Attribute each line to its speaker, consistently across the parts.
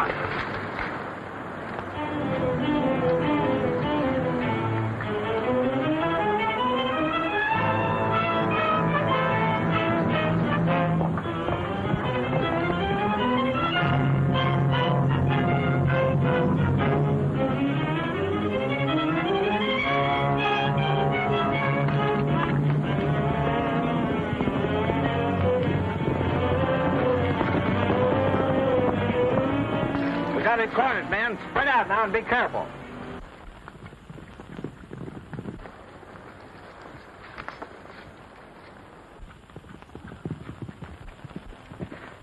Speaker 1: on. We got it cornered, man. Spread out now and be careful.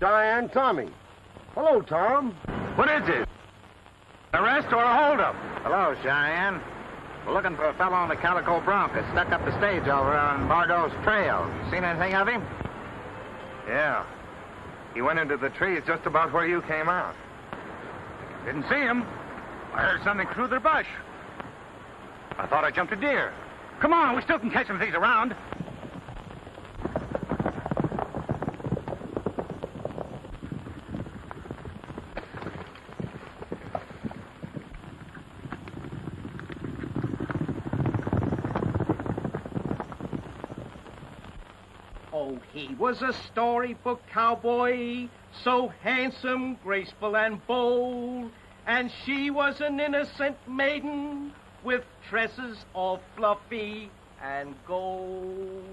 Speaker 2: Diane, Tommy. Hello, Tom.
Speaker 1: What is it? Arrest or a holdup? Hello, Cheyenne. We're looking for a fellow on the Calico Bronc that stuck up the stage over on Bardot's trail. Seen anything of him?
Speaker 3: Yeah. He went into the trees just about where you came out.
Speaker 1: Didn't see him. I heard something through the bush. I thought I jumped a deer. Come on, we still can catch some things around.
Speaker 4: Oh, he was a storybook cowboy, so handsome, graceful, and bold. And she was an innocent maiden with tresses all fluffy and gold.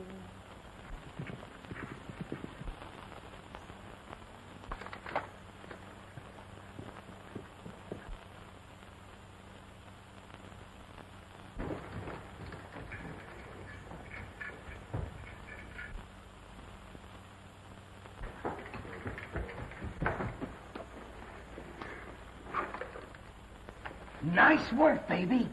Speaker 5: Nice work, baby.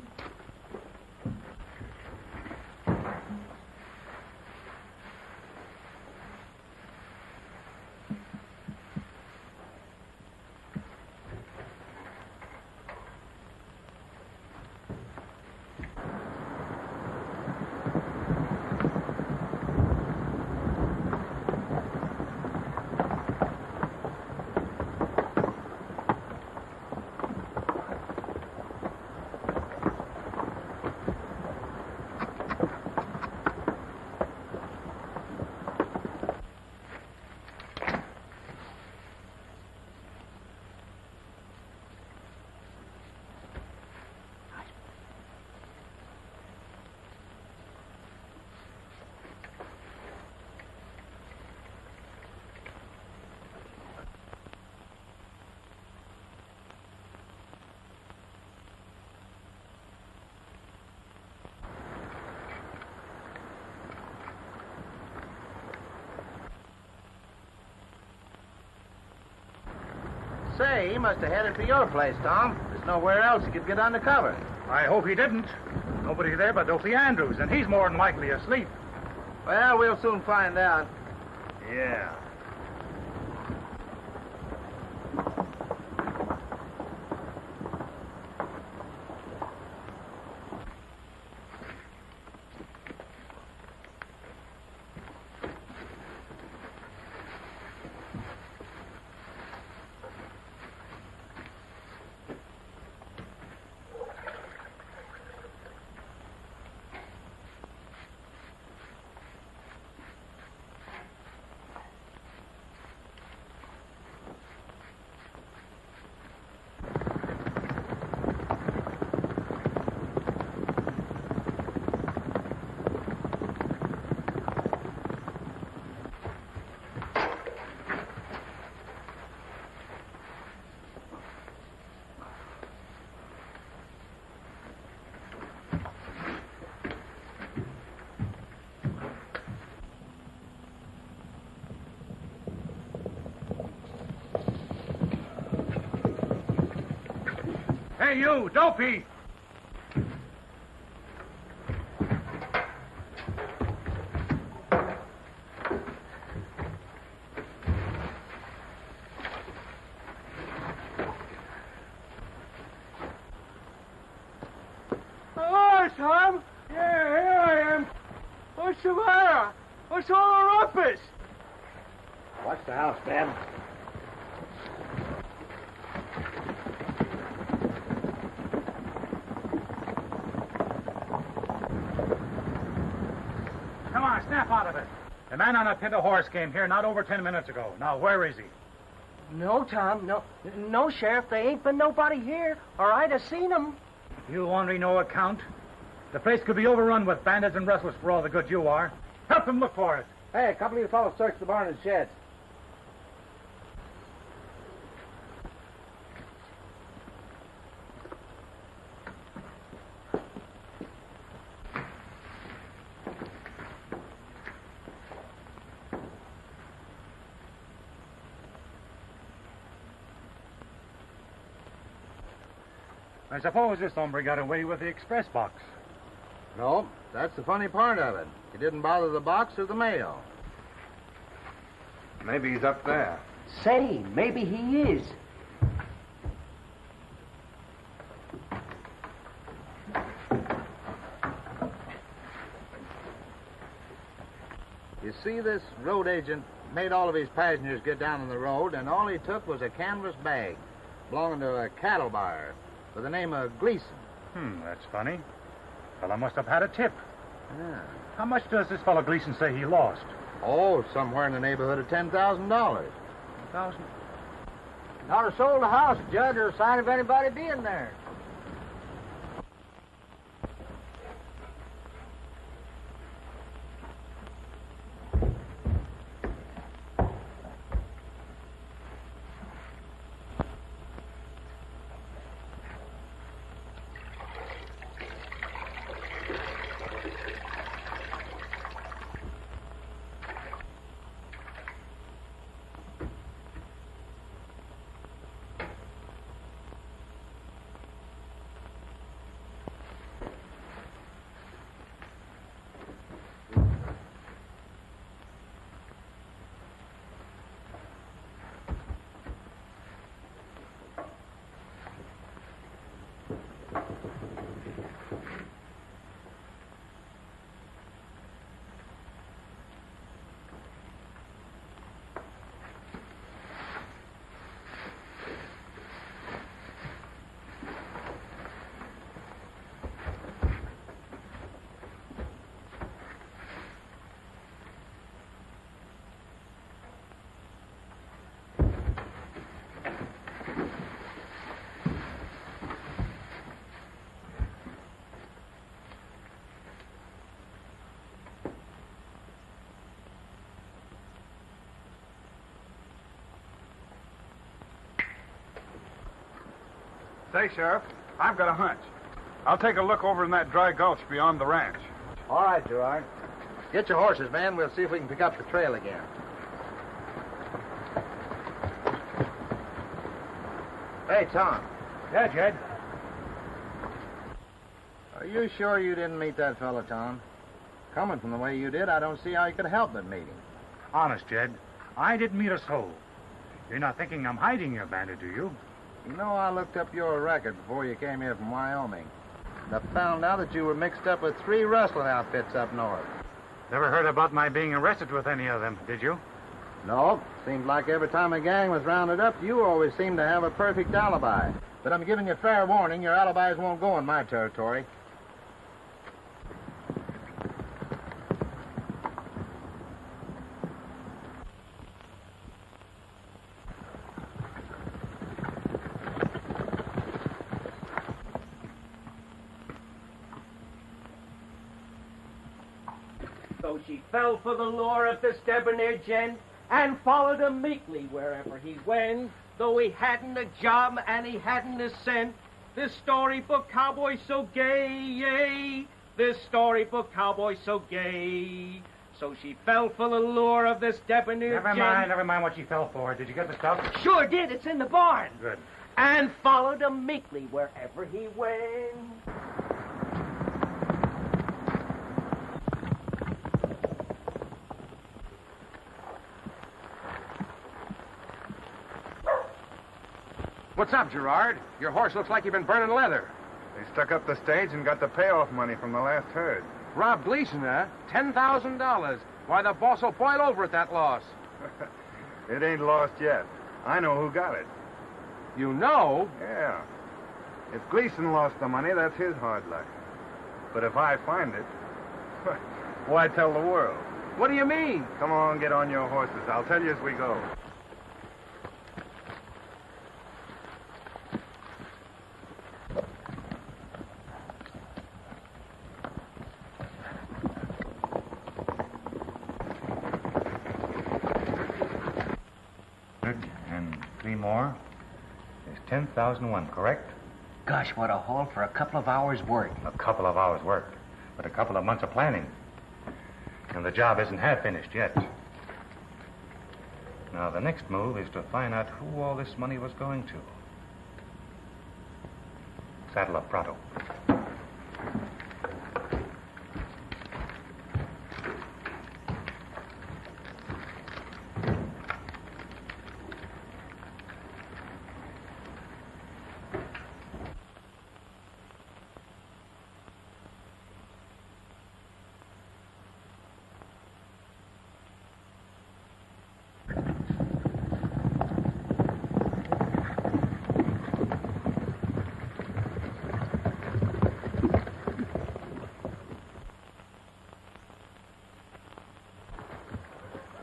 Speaker 4: Say, he must have headed for your place, Tom. There's nowhere else he could get under cover.
Speaker 1: I hope he didn't. Nobody there but Dopey Andrews, and he's more than likely asleep.
Speaker 4: Well, we'll soon find out.
Speaker 3: Yeah.
Speaker 1: Hey, you, Dopey!
Speaker 4: Hello, Tom. Yeah, here I am. What's the matter? What's all the rumpus?
Speaker 2: Watch the house, Dad.
Speaker 6: The man on a pinto horse came here not over 10 minutes ago. Now, where is he?
Speaker 4: No, Tom, no, Sheriff. There ain't been nobody here, or I'd have seen him.
Speaker 6: You ornery no account. The place could be overrun with bandits and rustlers for all the good you are. Help them look for it.
Speaker 2: Hey, a couple of you fellows search the barn and sheds.
Speaker 6: I suppose this hombre got away with the express box.
Speaker 1: No, that's the funny part of it. He didn't bother the box or the mail.
Speaker 3: Maybe he's up there.
Speaker 5: Say, maybe he is.
Speaker 1: You see, this road agent made all of his passengers get down on the road, and all he took was a canvas bag belonging to a cattle buyer with the name of Gleason.
Speaker 6: That's funny. Fellow must have had a tip.
Speaker 1: Yeah.
Speaker 6: How much does this fellow Gleason say he lost?
Speaker 1: Oh, somewhere in the neighborhood of $10,000.
Speaker 6: 1,000.
Speaker 1: Not a soul in the house, Judge, or a sign of anybody being there.
Speaker 3: Say, Sheriff, I've got a hunch. I'll take a look over in that dry gulch beyond the ranch.
Speaker 1: All right, Gerard. Get your horses, man. We'll see if we can pick up the trail again. Hey, Tom.
Speaker 6: Yeah, Jed.
Speaker 1: Are you sure you didn't meet that fellow, Tom? Coming from the way you did, I don't see how you could help but meet him.
Speaker 6: Honest, Jed, I didn't meet a soul. You're not thinking I'm hiding your bandit, do you?
Speaker 1: You know, I looked up your record before you came here from Wyoming. And I found out that you were mixed up with 3 rustling outfits up north.
Speaker 6: Never heard about my being arrested with any of them, did you?
Speaker 1: No. Seemed like every time a gang was rounded up, you always seemed to have a perfect alibi. But I'm giving you fair warning, your alibis won't go in my territory.
Speaker 4: So she fell for the lure of this debonair gent and followed him meekly wherever he went, though he hadn't a job and he hadn't a cent. This storybook cowboy so gay, yay, this storybook cowboy so gay. So she fell for the lure of this debonair gent.
Speaker 6: Never mind what she fell for. Did you get the stuff?
Speaker 4: Sure did, it's in the barn.
Speaker 6: Good.
Speaker 4: And followed him meekly wherever he went.
Speaker 2: What's up, Gerard? Your horse looks like you've been burning leather.
Speaker 3: They stuck up the stage and got the payoff money from the last herd.
Speaker 2: Rob Gleason, huh? $10,000. Why, the boss will boil over at that loss.
Speaker 3: It ain't lost yet. I know who got it.
Speaker 2: You know?
Speaker 3: Yeah. If Gleason lost the money, that's his hard luck. But if I find it, why tell the world?
Speaker 4: What do you mean?
Speaker 3: Come on, get on your horses. I'll tell you as we go.
Speaker 1: And 3 more. There's 10,001, correct?
Speaker 5: Gosh, what a haul for a couple of hours' work.
Speaker 1: A couple of hours' work, but a couple of months of planning. And the job isn't half finished yet. Now, the next move is to find out who all this money was going to. Saddle up pronto.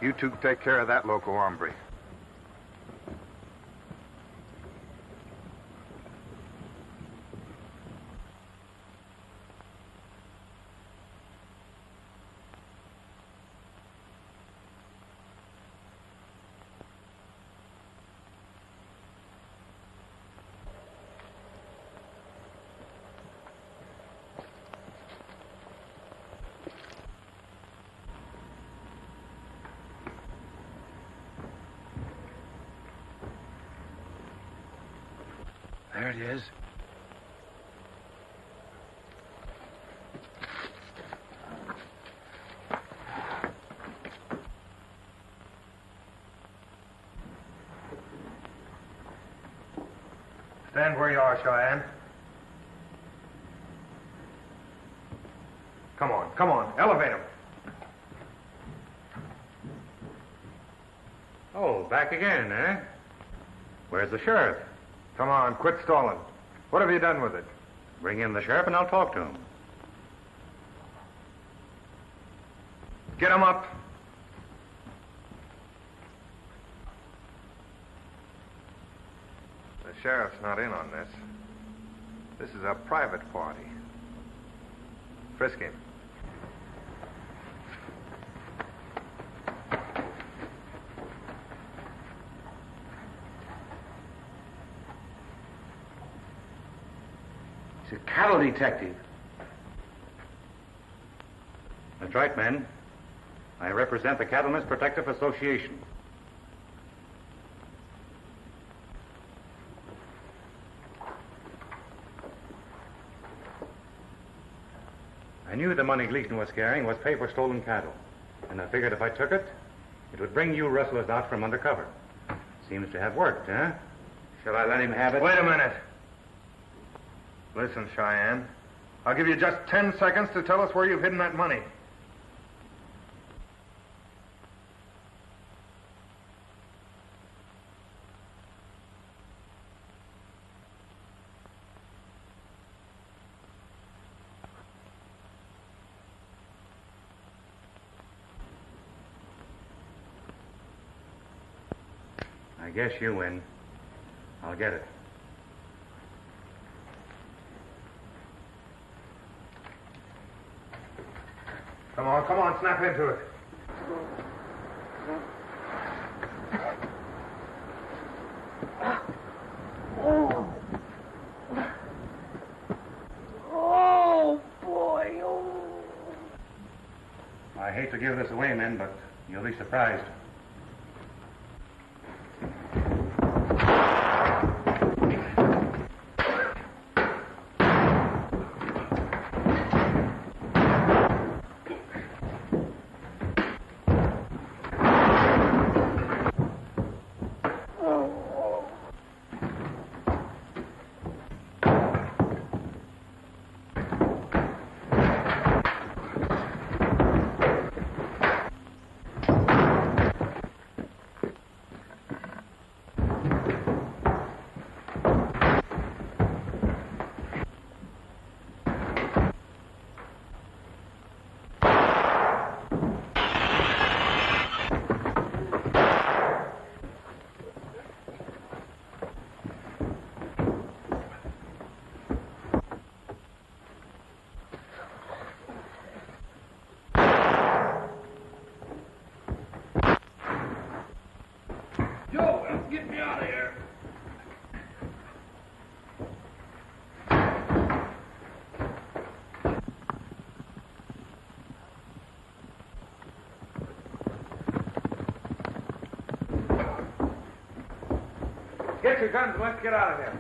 Speaker 3: You two take care of that loco hombre.
Speaker 2: There it is.
Speaker 3: Stand where you are, Cheyenne. Come on, elevate him.
Speaker 1: Oh, back again, eh? Where's the sheriff?
Speaker 3: Come on, quit stalling. What have you done with it?
Speaker 1: Bring in the sheriff and I'll talk to him.
Speaker 3: Get him up. The sheriff's not in on this. This is a private party. Frisk him.
Speaker 2: He's a cattle detective.
Speaker 1: That's right, men. I represent the Cattlemen's Protective Association. I knew the money Gleason was carrying was paid for stolen cattle. And I figured if I took it, it would bring you rustlers out from undercover. Seems to have worked, huh? Shall I let him have it?
Speaker 3: Wait a minute. Listen, Cheyenne. I'll give you just 10 seconds to tell us where you've hidden that money.
Speaker 1: I guess you win. I'll get it.
Speaker 3: Come on, snap into it.
Speaker 4: Oh, boy, oh.
Speaker 1: I hate to give this away, men, but you'll be surprised.
Speaker 4: me out of here.
Speaker 2: Get your guns and let's get out of here.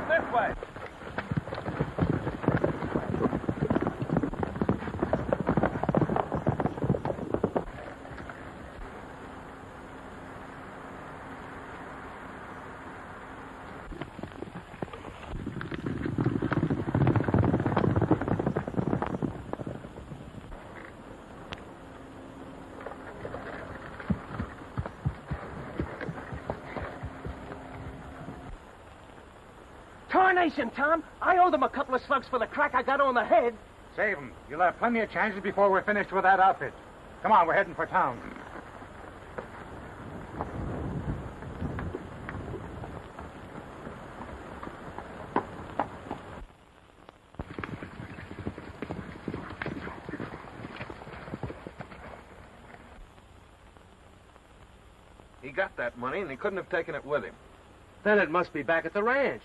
Speaker 2: This way.
Speaker 4: Tarnation, Tom. I owe them a couple of slugs for the crack I got on the head.
Speaker 6: Save them. You'll have plenty of chances before we're finished with that outfit. Come on, we're heading for town.
Speaker 2: He got that money, and he couldn't have taken it with him.
Speaker 4: Then it must be back at the ranch.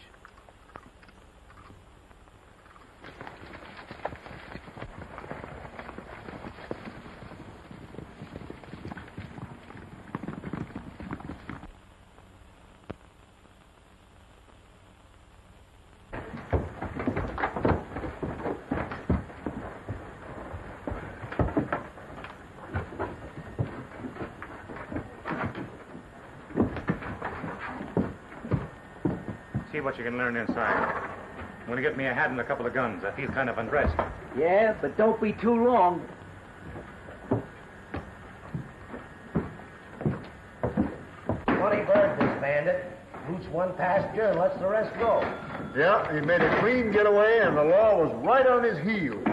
Speaker 1: See what you can learn inside. I'm going to get me a hat and a couple of guns. I feel kind of undressed.
Speaker 5: Yeah, but don't be too long. Funny bird, this bandit. Roots one passenger and lets the rest go.
Speaker 7: Yeah, he made a clean getaway, and the law was right on his heels.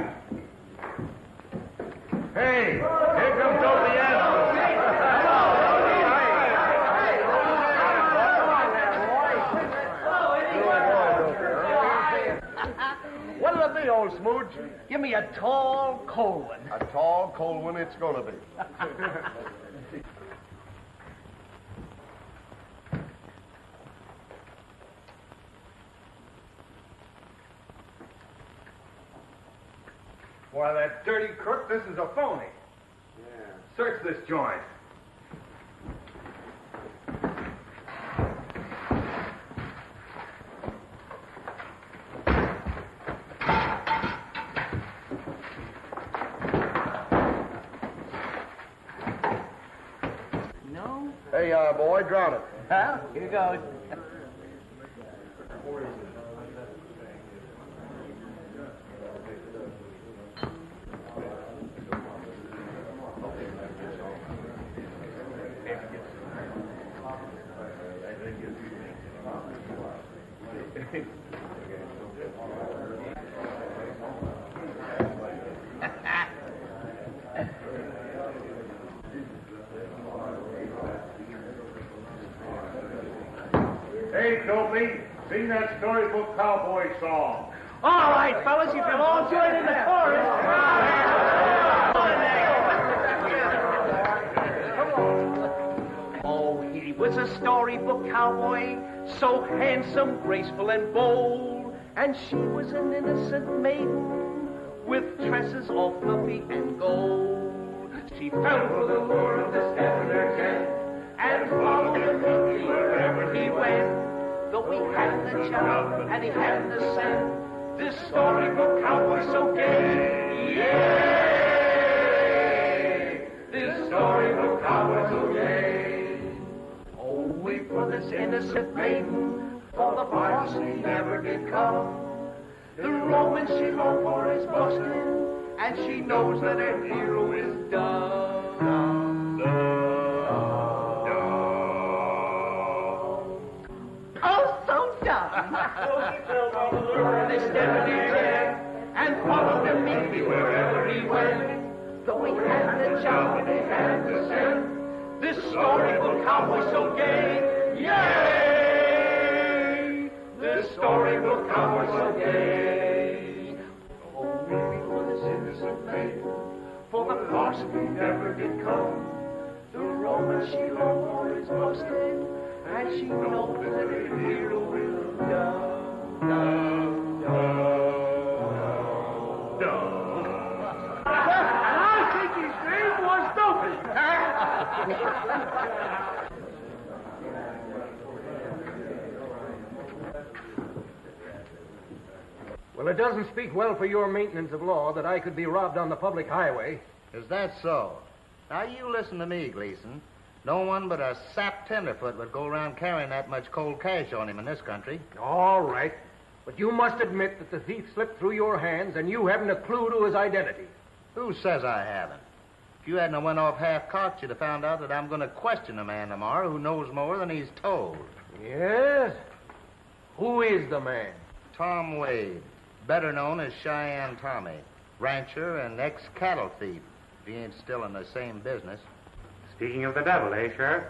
Speaker 1: Hey, here comes Dopey Adams.
Speaker 7: What'll it be, old smooch?
Speaker 4: Give me a tall, cold one.
Speaker 7: A tall, cold one it's gonna be.
Speaker 2: Why, that dirty crook, this is a phony.
Speaker 7: Yeah.
Speaker 2: Search this joint.
Speaker 4: No?
Speaker 7: Hey, boy, drown it.
Speaker 5: Huh? Here goes.
Speaker 7: Hey, Dopey, sing that storybook cowboy song.
Speaker 4: All right, fellas, if you'll all join in the chorus. Oh, he was a storybook cowboy, so handsome, graceful, and bold. And she was an innocent maiden with tresses all fluffy and gold. She fell for the lure of this Defender gent and followed him wherever he went. Though he had the job and he had the scent, this storybook cowboy so gay. Yay! This storybook cowboy so gay. for this innocent maiden, for the parsley never did come. The Roman she longed for is busted, and she knows that her hero is done. Oh, so done. This deputy dead, and followed him meekly wherever he went. Though he had the job in hand to send, this storybook cowboy so gay, yay! This storybook cowboy so gay. Oh, weeping for this innocent maiden, for the parsley never did come. The Roman she longed for is busted, and she knows that her hero is done, done, done.
Speaker 2: Well, it doesn't speak well for your maintenance of law that I could be robbed on the public highway.
Speaker 5: Is that so? Now, you listen to me, Gleason. No one but a sap tenderfoot would go around carrying that much cold cash on him in this country.
Speaker 2: All right. But you must admit that the thief slipped through your hands and you haven't a clue to his identity.
Speaker 5: Who says I haven't? If you hadn't went off half-cocked, you'd have found out that I'm going to question a man tomorrow who knows more than he's told.
Speaker 2: Yes? Who is the man?
Speaker 5: Tom Wade, better known as Cheyenne Tommy, rancher and ex-cattle thief, if he ain't still in the same business.
Speaker 1: Speaking of the devil, eh, Sheriff?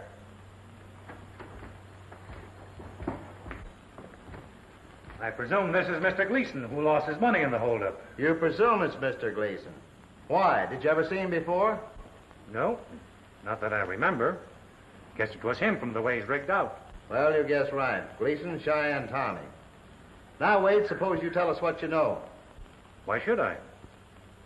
Speaker 1: I presume this is Mr. Gleason, who lost his money in the holdup.
Speaker 5: You presume it's Mr. Gleason. Why? Did you ever see him before?
Speaker 1: No, not that I remember. Guess it was him from the way he's rigged out.
Speaker 5: Well, you guessed right. Gleason, Cheyenne Tommy. Now, Wade, suppose you tell us what you know.
Speaker 1: Why should I?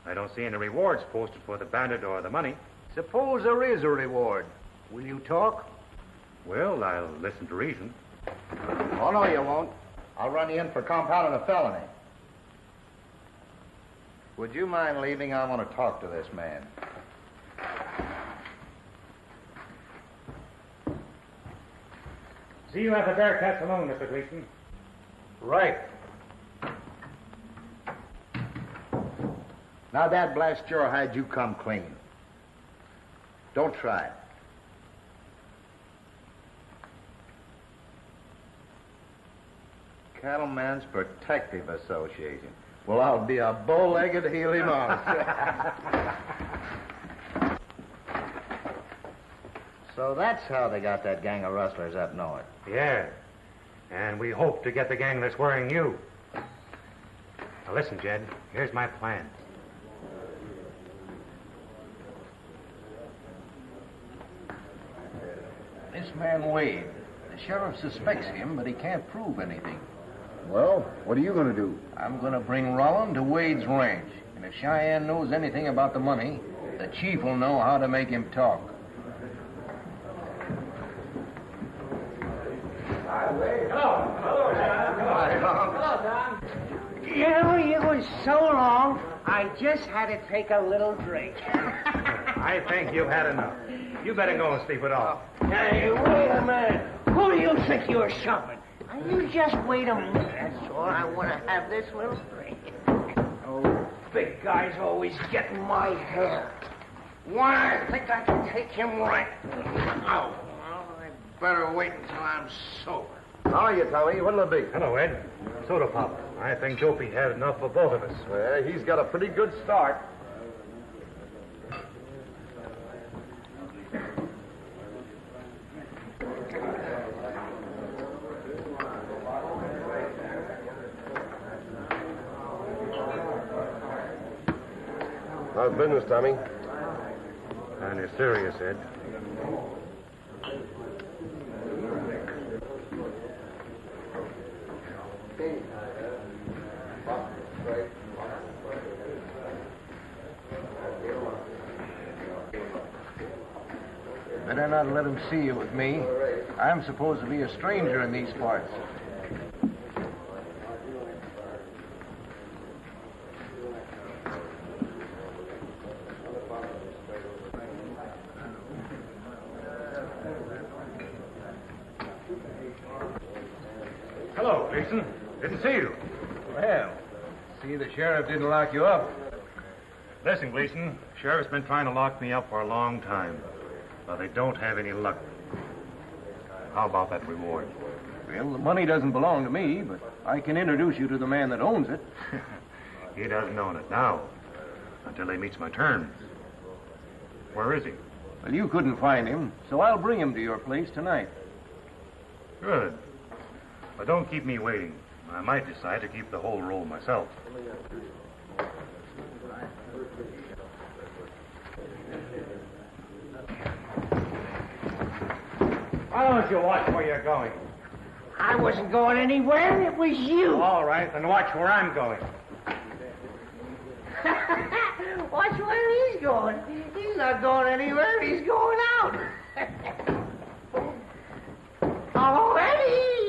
Speaker 1: I don't see any rewards posted for the bandit or the money.
Speaker 2: Suppose there is a reward. Will you talk?
Speaker 1: Well, I'll listen to reason.
Speaker 5: Oh, no, you won't. I'll run you in for compounding a felony. Would you mind leaving? I want to talk to this man.
Speaker 1: See you at the Bearcats alone, Mr. Gleason.
Speaker 2: Right.
Speaker 5: Now, Dad, blast your hide, you come clean. Don't try it. Cattlemen's Protective Association. Well, I'll be a bow-legged Healy mouse. So that's how they got that gang of rustlers up north.
Speaker 1: Yeah. And we hope to get the gang that's wearing you. Now listen, Jed. Here's my plan.
Speaker 8: This man Wade, the sheriff suspects him, but he can't prove anything.
Speaker 7: Well, what are you going to do?
Speaker 8: I'm going to bring Rollin to Wade's ranch, and if Cheyenne knows anything about the money, the chief will know how to make him talk.
Speaker 4: You know, it was so long, I just had to take a little drink.
Speaker 1: I think you've had enough. You better go and sleep it off.
Speaker 4: Hey, wait a minute. Who do you think you're shoving? You just wait a minute, that's all. I want to have this little drink. Oh, big guys always getting my hair. Why, I think I can take him right out. Well, I better wait until I'm sober.
Speaker 7: How are you, Tommy? What'll it be?
Speaker 1: Hello, Ed. Soda pop. I think Dopey had enough for both of us.
Speaker 7: Well, he's got a pretty good start. How's business, Tommy?
Speaker 1: And you're serious, Ed.
Speaker 8: Better not let him see you with me. I'm supposed to be a stranger in these parts.
Speaker 1: Hello, Gleason. Didn't see you.
Speaker 2: Well, see, the sheriff didn't lock you up.
Speaker 1: Listen, Gleason, sheriff's been trying to lock me up for a long time, but they don't have any luck. How about that reward?
Speaker 9: Well, the money doesn't belong to me, but I can introduce you to the man that owns it.
Speaker 1: He doesn't own it now, until he meets my terms. Where is he?
Speaker 9: Well, you couldn't find him, so I'll bring him to your place tonight.
Speaker 1: Good. But don't keep me waiting. I might decide to keep the whole roll myself. Why don't you watch where you're going?
Speaker 2: I wasn't going anywhere. It was you.
Speaker 1: All right, then watch where I'm going.
Speaker 2: Watch where he's going. He's not going anywhere. He's going out. Hello, Eddie.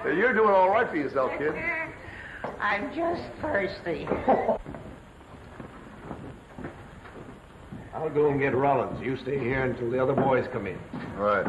Speaker 7: Hey, you're doing all right for yourself, kid.
Speaker 2: I'm just thirsty.
Speaker 4: I'll go and get Rollins. You stay here until the other boys come in.
Speaker 7: Right.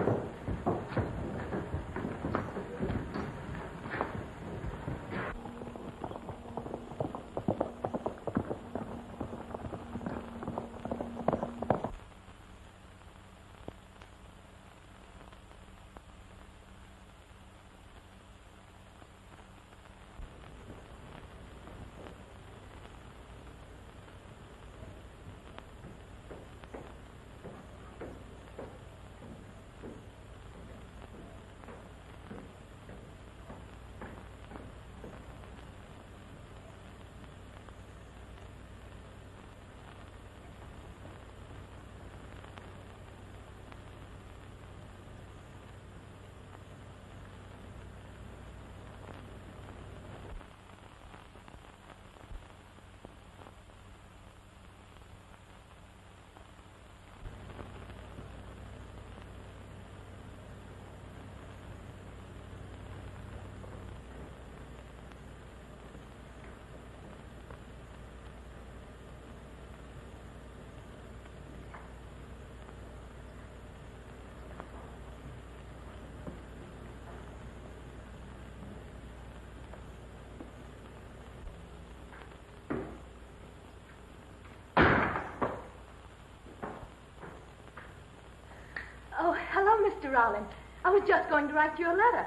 Speaker 10: Oh, hello, Mr. Rollins. I was just going to write you a letter.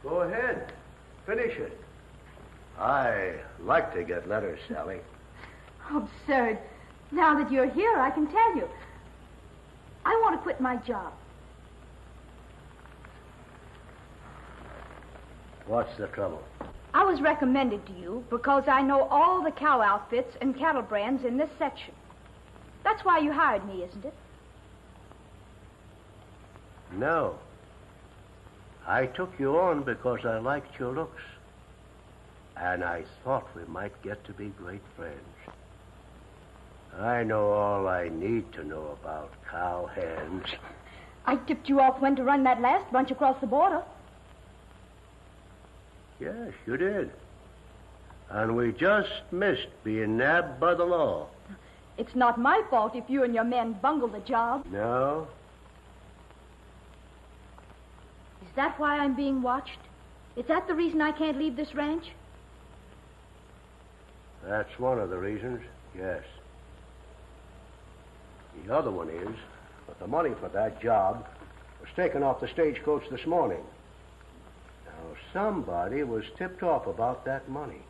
Speaker 11: Go ahead. Finish it. I like to get letters, Sally.
Speaker 10: Absurd. Now that you're here, I can tell you. I want to quit my job.
Speaker 11: What's the trouble?
Speaker 10: I was recommended to you because I know all the cow outfits and cattle brands in this section. That's why you hired me, isn't it?
Speaker 11: No. I took you on because I liked your looks. And I thought we might get to be great friends. I know all I need to know about cow hens.
Speaker 10: I tipped you off when to run that last bunch across the border.
Speaker 11: Yes, you did. And we just missed being nabbed by the law.
Speaker 10: It's not my fault if you and your men bungled the job.
Speaker 11: No?
Speaker 10: Is that why I'm being watched? Is that the reason I can't leave this ranch?
Speaker 11: That's one of the reasons, yes. The other one is that the money for that job was taken off the stagecoach this morning. Now, somebody was tipped off about that money.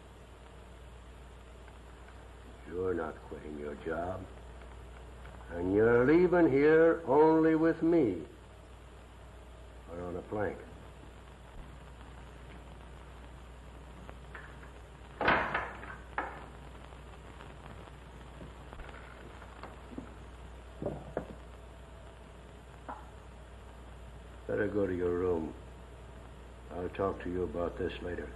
Speaker 11: You're not quitting your job. And you're leaving here only with me. Or on a plank. Better go to your room. I'll talk to you about this later.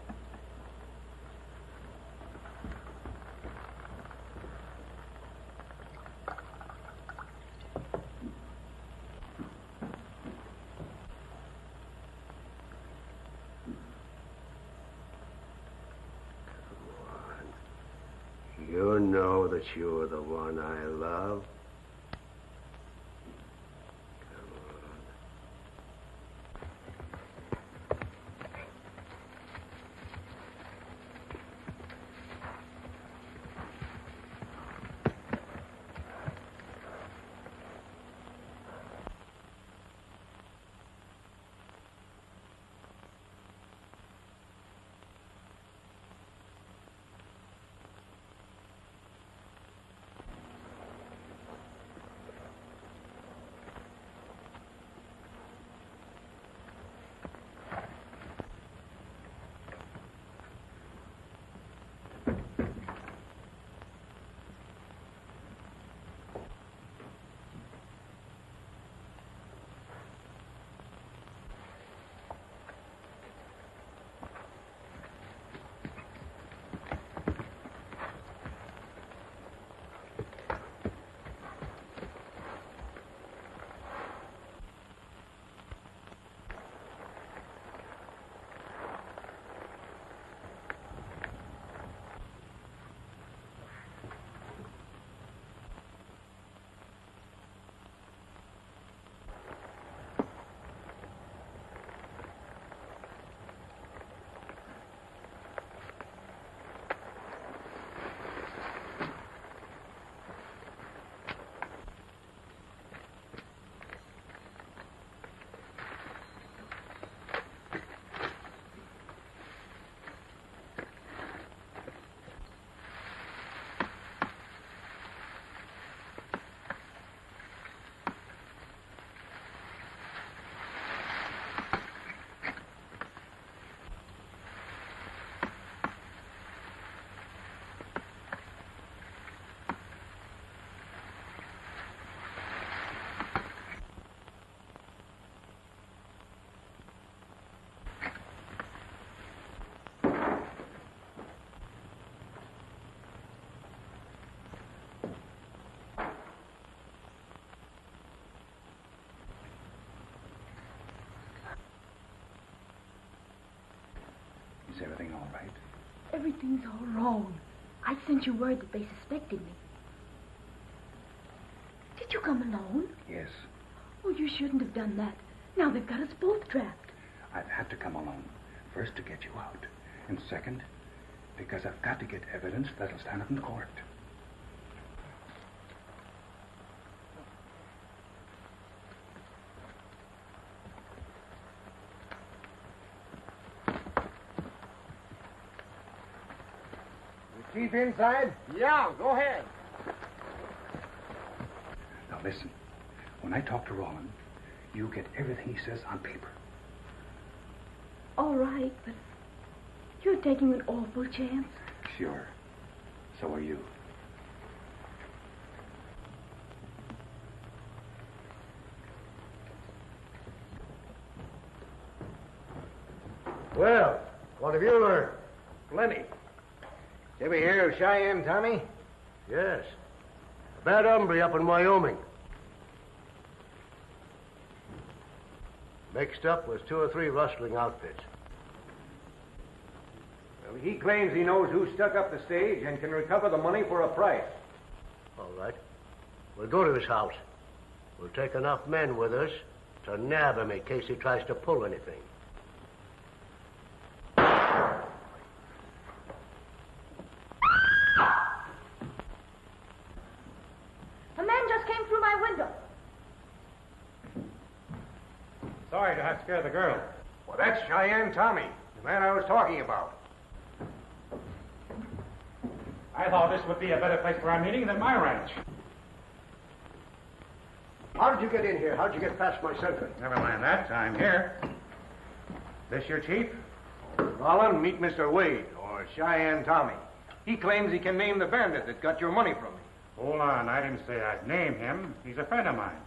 Speaker 11: You know that you're the one I love.
Speaker 1: Is everything all right?
Speaker 10: Everything's all wrong. I sent you word that they suspected me. Did you come alone?
Speaker 1: Yes.
Speaker 10: Oh, you shouldn't have done that. Now they've got us both trapped.
Speaker 1: I've had to come alone. First, to get you out. And second, because I've got to get evidence that'll stand up in court.
Speaker 2: Chief inside? Yeah, go ahead.
Speaker 1: Now listen. When I talk to Roland, you get everything he says on paper.
Speaker 10: All right, but you're taking an awful chance.
Speaker 1: Sure. So are you.
Speaker 11: Well, what have you learned?
Speaker 2: Plenty. Ever hear of Cheyenne Tommy?
Speaker 11: Yes. A bad hombre up in Wyoming. Mixed up with 2 or 3 rustling outfits.
Speaker 2: Well, he claims he knows who stuck up the stage and can recover the money for a price.
Speaker 11: All right. We'll go to his house. We'll take enough men with us to nab him in case he tries to pull anything.
Speaker 10: A man just came through my window.
Speaker 1: Sorry to have scared the girl.
Speaker 2: Well, that's Cheyenne Tommy, the man I was talking about.
Speaker 1: I thought this would be a better place for our meeting than my ranch.
Speaker 11: How did you get in here? How did you get past my sentry?
Speaker 1: Never mind that. I'm here. This your chief?
Speaker 2: Roland, meet Mr. Wade, or Cheyenne Tommy. He claims he can name the bandit that got your money from me.
Speaker 1: Hold on. I didn't say I'd name him. He's a friend of mine.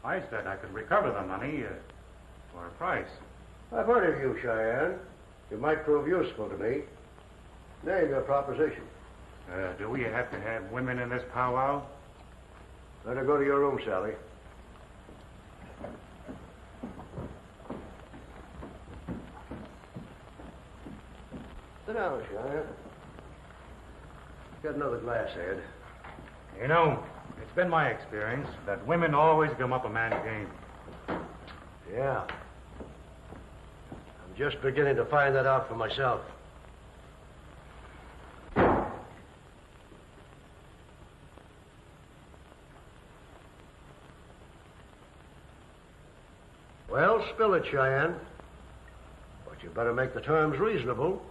Speaker 1: I said I could recover the money for a price.
Speaker 11: I've heard of you, Cheyenne. You might prove useful to me. Name your proposition.
Speaker 1: Do we have to have women in this powwow?
Speaker 11: Better go to your room, Sally. Sit down, Cheyenne. Get another glass, Ed.
Speaker 1: You know, it's been my experience that women always gum up a man's game.
Speaker 11: Yeah. I'm just beginning to find that out for myself. Well, spill it, Cheyenne. But you better make the terms reasonable.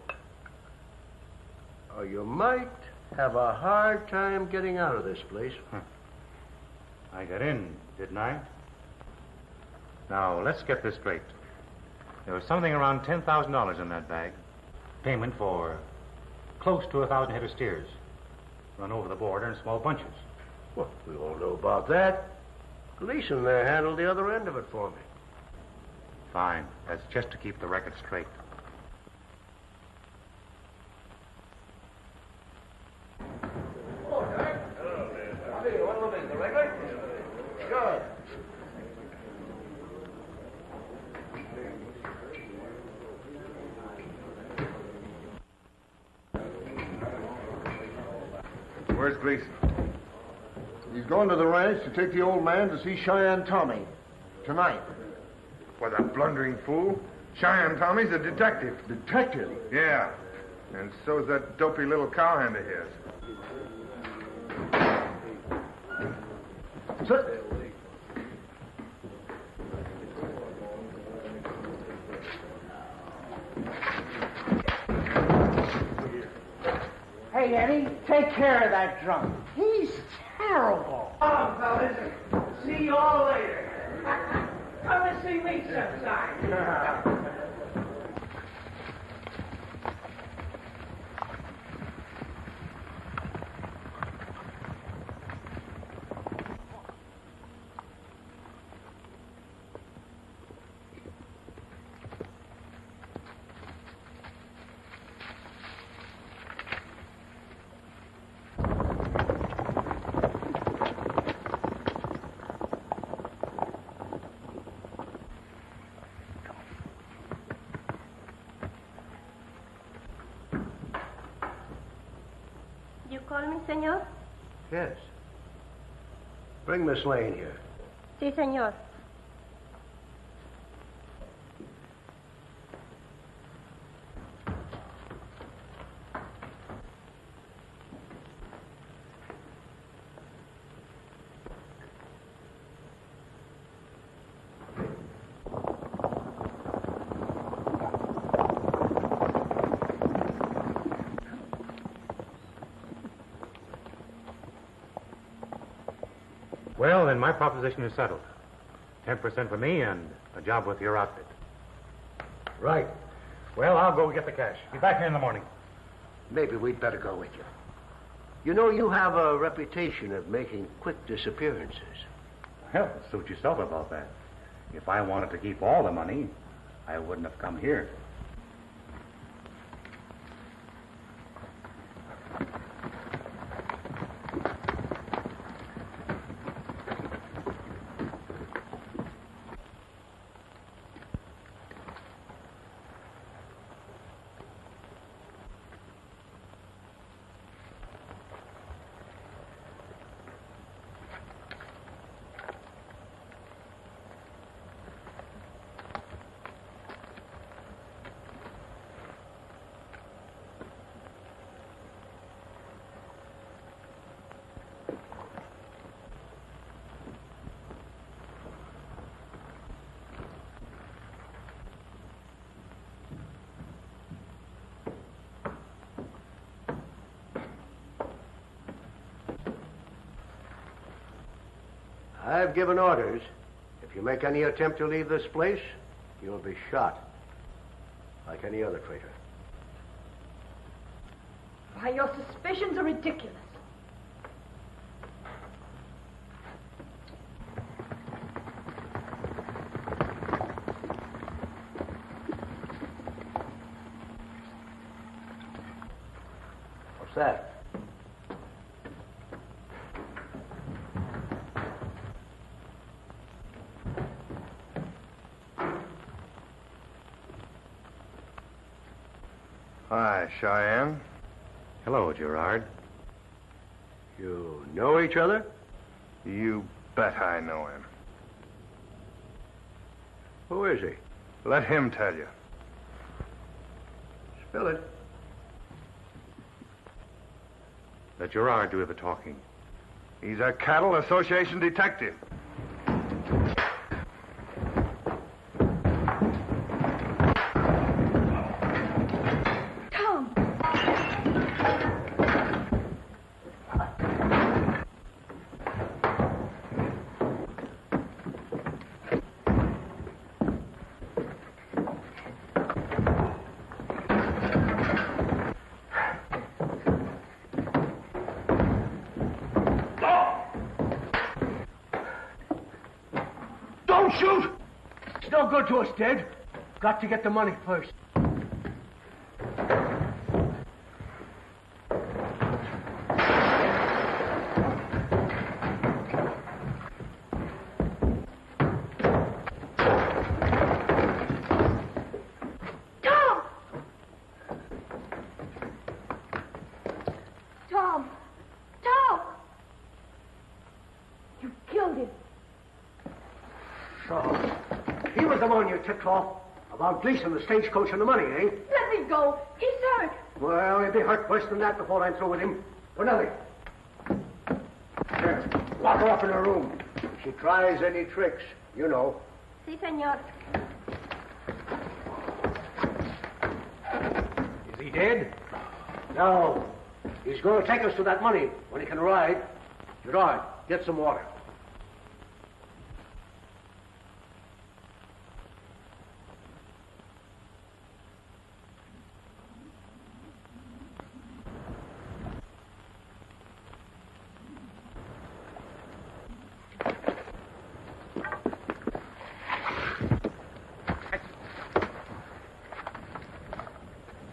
Speaker 11: Or you might have a hard time getting out of this place.
Speaker 1: I got in, didn't I? Now, let's get this straight. There was something around $10,000 in that bag. Payment for close to 1,000 head of steers. Run over the border in small bunches.
Speaker 11: Well, we all know about that. Gleason there handled the other end of it for me.
Speaker 1: Fine. That's just to keep the record straight.
Speaker 11: Good.
Speaker 3: Where's Gleason?
Speaker 7: He's going to the ranch to take the old man to see Cheyenne Tommy. Tonight.
Speaker 3: What, that blundering fool? Cheyenne Tommy's a detective.
Speaker 7: Detective?
Speaker 3: Yeah. And so's that dopey little cowhand of his.
Speaker 7: Sir.
Speaker 4: Hey, Eddie, take care of that drunk. He's terrible. Oh, fellas, see you all later. Come and see me sometime.
Speaker 12: You call me, senor?
Speaker 11: Yes. Bring Miss Lane here.
Speaker 12: Sí, senor.
Speaker 1: Well, then my proposition is settled. 10% for me and a job with your outfit.
Speaker 11: Right.
Speaker 1: Well, I'll go get the cash. Be back here in the morning.
Speaker 11: Maybe we'd better go with you. You know, you have a reputation of making quick disappearances.
Speaker 1: Hell, suit yourself about that. If I wanted to keep all the money, I wouldn't have come here.
Speaker 11: I've given orders. If you make any attempt to leave this place, you'll be shot. Like any other traitor.
Speaker 10: Why, your suspicions are ridiculous.
Speaker 11: What's that?
Speaker 3: Hi, Cheyenne.
Speaker 1: Hello, Gerard.
Speaker 11: You know each other?
Speaker 3: You bet I know him.
Speaker 11: Who is he?
Speaker 3: Let him tell you.
Speaker 11: Spill it.
Speaker 1: Let Gerard do the talking.
Speaker 3: He's a Cattle Association detective.
Speaker 10: Tom!
Speaker 11: Don't shoot! It's no good to us dead. Got to get the money first.
Speaker 10: Tom! Tom! Tom! You killed him.
Speaker 11: So, he was the one you tipped off about Gleason, the stagecoach, and the money, eh?
Speaker 10: Let me go. He's hurt.
Speaker 11: Well, he'll be hurt worse than that before I'm through with him. Bonelli. Here, lock her up in her room. If she tries any tricks, you know.
Speaker 12: Si, senor.
Speaker 11: Is he dead? No. He's going to take us to that money when he can ride. Gerard, get some water.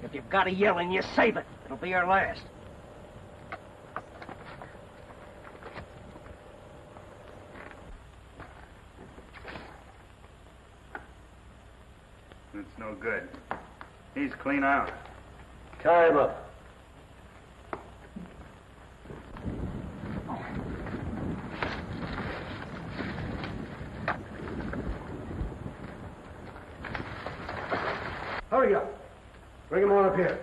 Speaker 4: If you've got a yelling, you save it. It'll be your last.
Speaker 13: It's no good. He's clean out.
Speaker 11: Tie him up. Hurry up. Bring him on up here.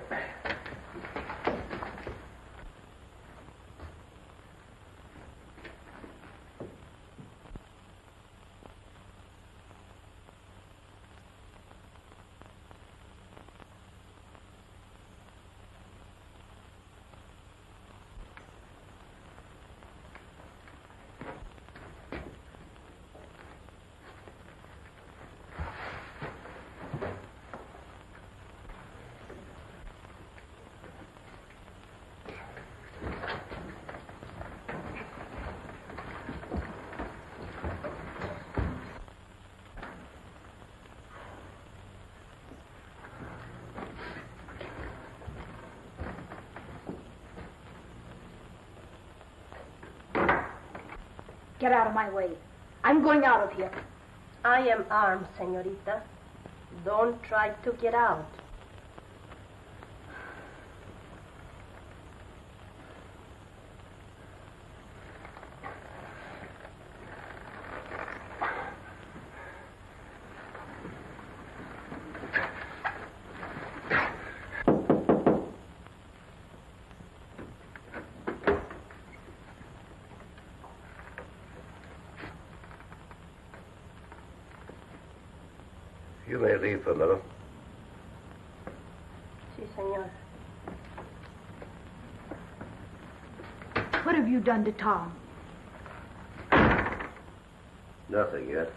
Speaker 10: Get out of my way. I'm going out of here.
Speaker 12: I am armed, senorita. Don't try to get out.
Speaker 11: You may leave for a little.
Speaker 12: Si, senor.
Speaker 10: What have you done to Tom?
Speaker 11: Nothing yet.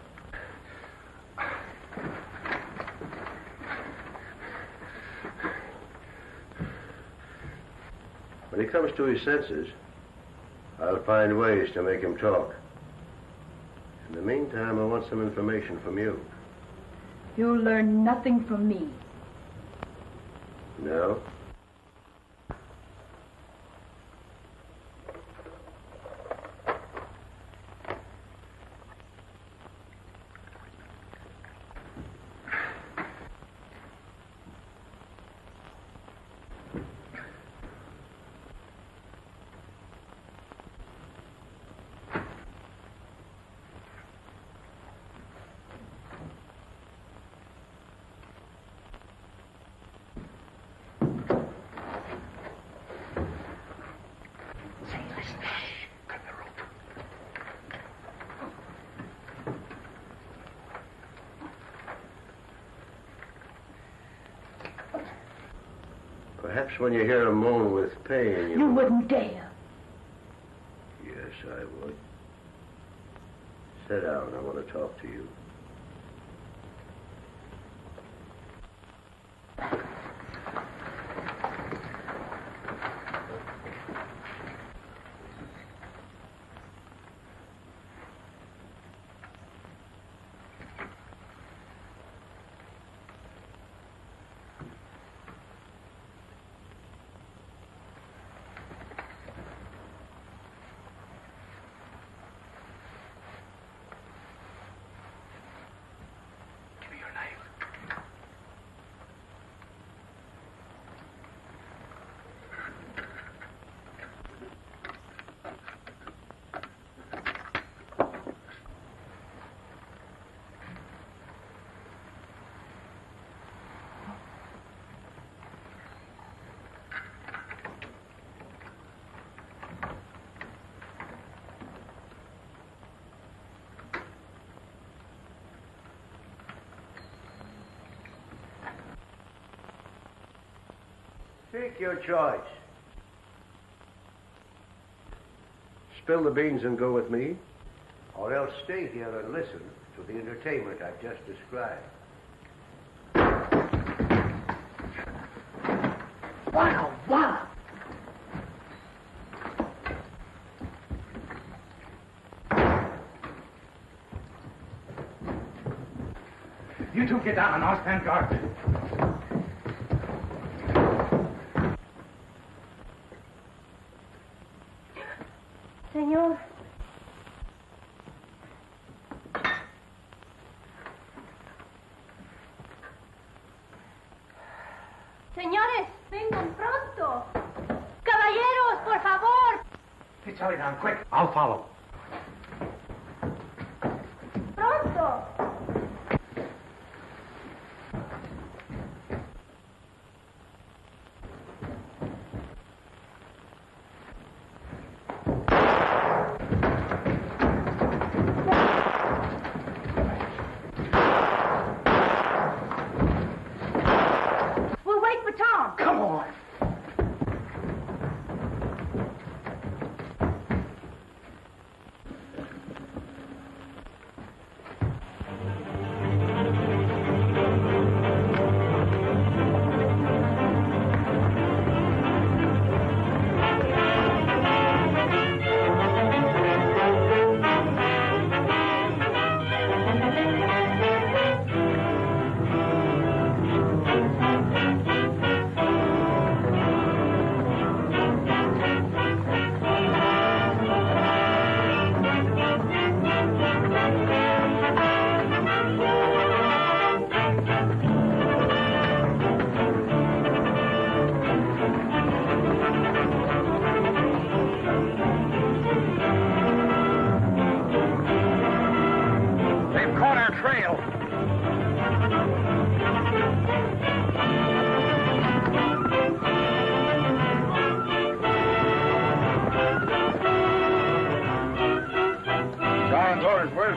Speaker 11: When he comes to his senses, I'll find ways to make him talk. In the meantime, I want some information from you.
Speaker 10: You'll learn nothing from me.
Speaker 11: No? Perhaps when you hear a moan with pain,
Speaker 14: You wouldn't dare.
Speaker 11: Yes, I would. Sit down. I want to talk to you. Take your choice. Spill the beans and go with me, or else stay here and listen to the entertainment I've just described.
Speaker 14: Wow, wow.
Speaker 6: You two get down and I'll stand guard.
Speaker 12: Señor. Señores, vengan pronto. Caballeros, por favor.
Speaker 6: Get Charlie down, quick. I'll follow.
Speaker 12: Pronto.
Speaker 6: Come on.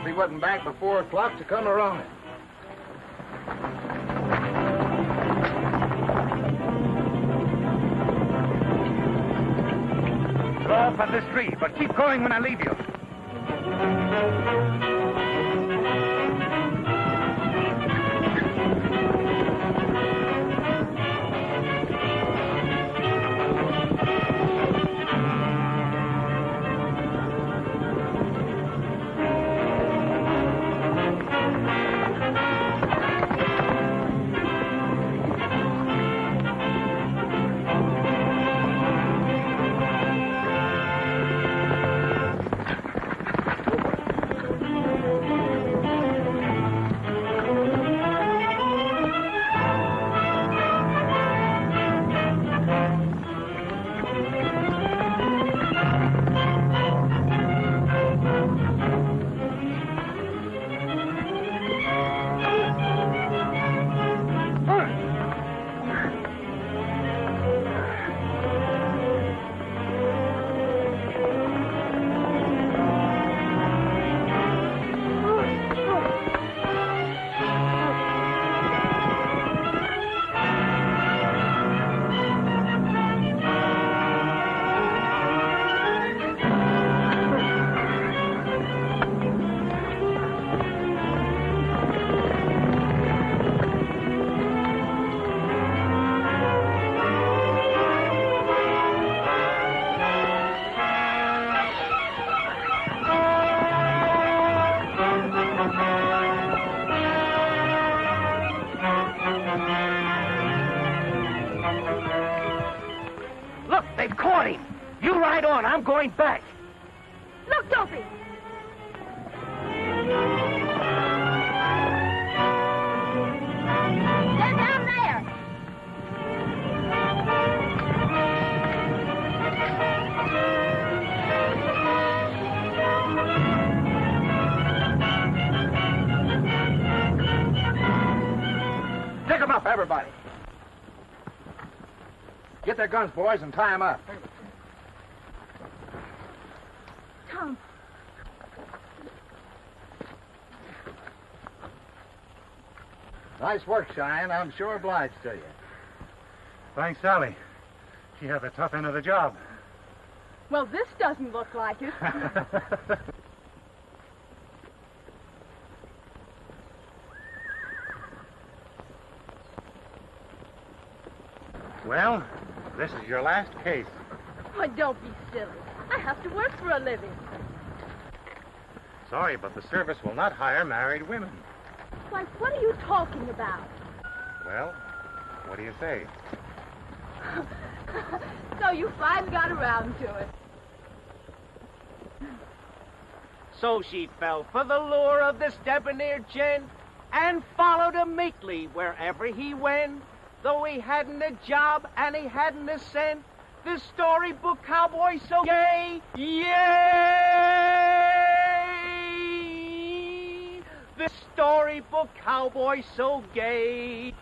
Speaker 8: He wasn't back by 4 o'clock to come around it.
Speaker 6: Throw off at this tree, but keep going when I leave you.
Speaker 4: You ride on. I'm going back.
Speaker 10: Look, Dopey! They're down there!
Speaker 6: Pick them up, everybody. Get their guns, boys, and tie them up.
Speaker 10: Tom.
Speaker 5: Nice work, Cheyenne. I'm sure obliged to you.
Speaker 1: Thanks, Sally. She had the tough end of the job.
Speaker 10: Well, this doesn't look like it.
Speaker 1: Well, this is your last case.
Speaker 10: Oh, don't be silly. I have to work for a living.
Speaker 1: Sorry, but the service will not hire married women.
Speaker 10: Why, what are you talking about?
Speaker 1: Well, what do you say?
Speaker 10: So you finally got around to it.
Speaker 4: So she fell for the lure of this debonair gent and followed him meekly wherever he went. Though he hadn't a job and he hadn't a cent, this storybook cowboy so gay, yay! This storybook cowboy so gay.